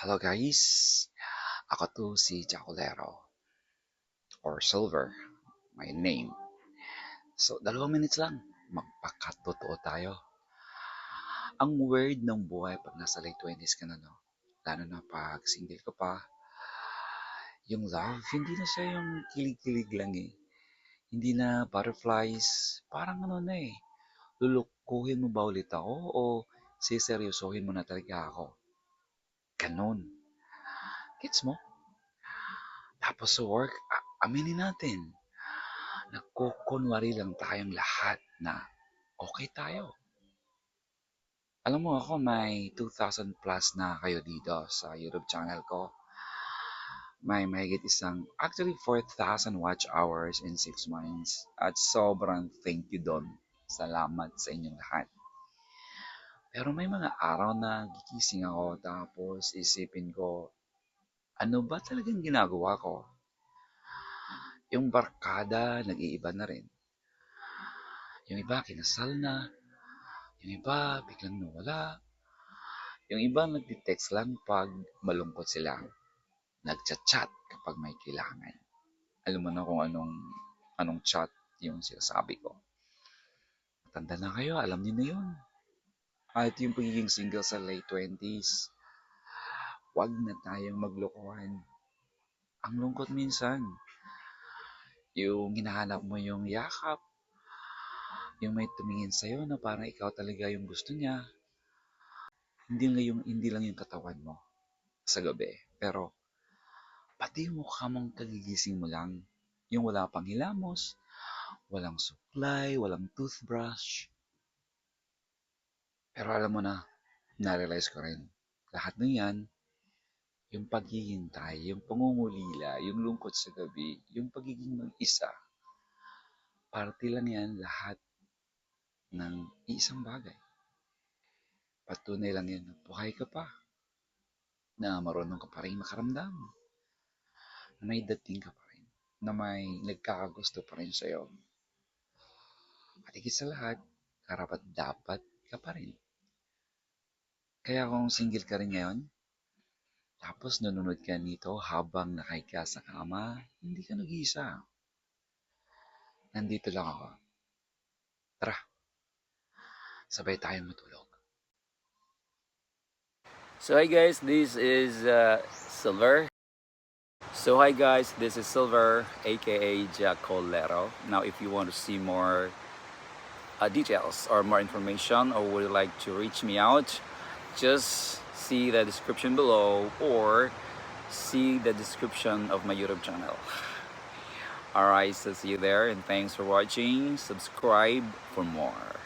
Hello guys, ako to si Jacolero or Silver, my name. So, 2 minutes lang, magpakatotoo tayo. Ang weird ng buhay pag nasa late 20s ka na, no? Lalo na pag single ka pa, yung love, hindi na siya yung kilig-kilig lang eh. Hindi na butterflies, parang ano na eh. Lulukuhin mo ba ulit ako o siseryosohin mo na talaga ako? Ganon. Gets mo? Tapos sa work, aminin natin, nagkukunwari lang tayong lahat na okay tayo. Alam mo ako may 2,000 plus na kayo dito sa YouTube channel ko. May mahigit actually 4,000 watch hours in 6 months. At sobrang thank you doon. Salamat sa inyong lahat. Pero may mga araw na gigising ako tapos isipin ko, ano ba talagang ginagawa ko? Yung barkada, nag-iiba na rin. Yung iba, kinasal na. Yung iba, biglang nawala. Yung iba, nagti-text lang pag malungkot sila. Nagchat-chat kapag may kailangan. Alam mo na kung anong chat yung sinasabi ko. Matanda na kayo, alam niyo na yun. At yung pagiging single sa late 20s, wag na tayong maglokohan. Ang lungkot minsan. Yung hinahanap mo yung yakap, yung may tumingin sa'yo na parang ikaw talaga yung gusto niya. Hindi lang yung katawan mo sa gabi. Pero pati yung mukha mong kagigising mo lang. Yung wala pang hilamos, walang suklay, walang toothbrush. Pero alam mo na, na-realize ko rin, lahat ng yan, yung paghihintay, yung pangungulila, yung lungkot sa gabi, yung pagiging mag-isa, parte lang yan lahat ng isang bagay. Patunay lang yan na buhay ka pa, na marunong ka pa rin makaramdam, na may dating ka pa rin, na may nagkakagusto pa rin sa'yo. At higit sa lahat, karapat dapat ka pa rin. Kaya kung single ka rin ngayon, tapos nanonood ka nito habang nakahiga sa kama, hindi ka nag-iisa. Nandito lang ako. Tara, sabay tayong matulog. So hi guys, this is Silver. So hi guys, this is Silver, aka Jacolero. Now if you want to see more details or more information or would like to reach me out, just see the description below or see the description of my YouTube channel. Alright, so see you there and thanks for watching. Subscribe for more.